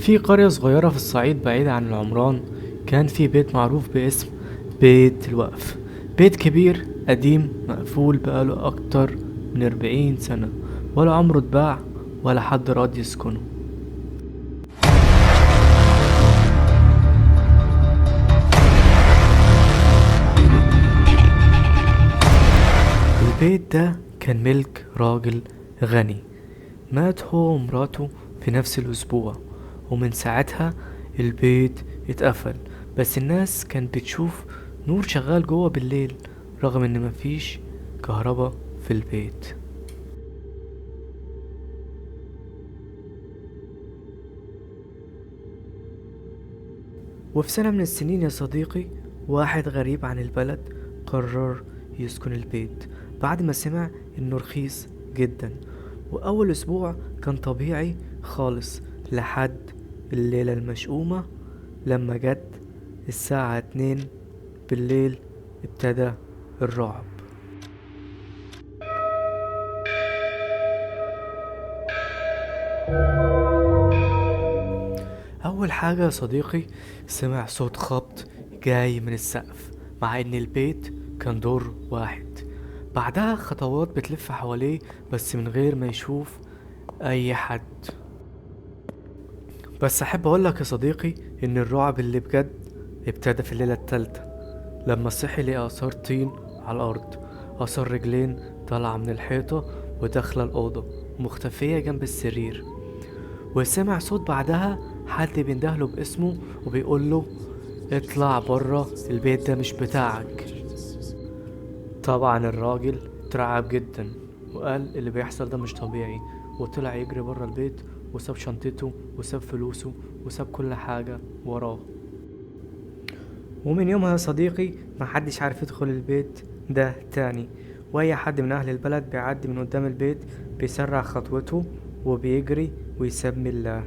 في قرية صغيرة في الصعيد بعيد عن العمران، كان في بيت معروف باسم بيت الوقف. بيت كبير قديم مقفول بقاله أكتر من 40 سنة، ولا عمره اتباع ولا حد راضي يسكنه. البيت ده كان ملك راجل غني، مات هو ومراته في نفس الأسبوع، ومن ساعتها البيت اتقفل. بس الناس كانت بتشوف نور شغال جوه بالليل، رغم ان مفيش كهرباء في البيت. وفي سنة من السنين يا صديقي، واحد غريب عن البلد قرر يسكن البيت بعد ما سمع انه رخيص جدا. واول اسبوع كان طبيعي خالص، لحد الليلة المشؤومة لما جت الساعة 2 بالليل. ابتدى الرعب. اول حاجة يا صديقي، سمع صوت خبط جاي من السقف، مع ان البيت كان دور واحد. بعدها خطوات بتلف حواليه، بس من غير ما يشوف اي حد. بس احب اقولك يا صديقي ان الرعب اللي بجد ابتدى في الليلة التالتة، لما صحي لقى اثار طين على الارض، اثار رجلين طالعة من الحيطة وداخلة الأوضة مختفية جنب السرير. وسمع صوت بعدها حد بيندهله باسمه وبيقوله: اطلع برا، البيت ده مش بتاعك. طبعا الراجل اترعب جدا، وقال اللي بيحصل ده مش طبيعي، وطلع يجري برا البيت، وساب شنطته وساب فلوسه وساب كل حاجة وراه. ومن يومها يا صديقي محدش عارف يدخل البيت ده تاني، واي حد من اهل البلد بيعدي من قدام البيت بيسرع خطوته وبيجري ويسمي الله.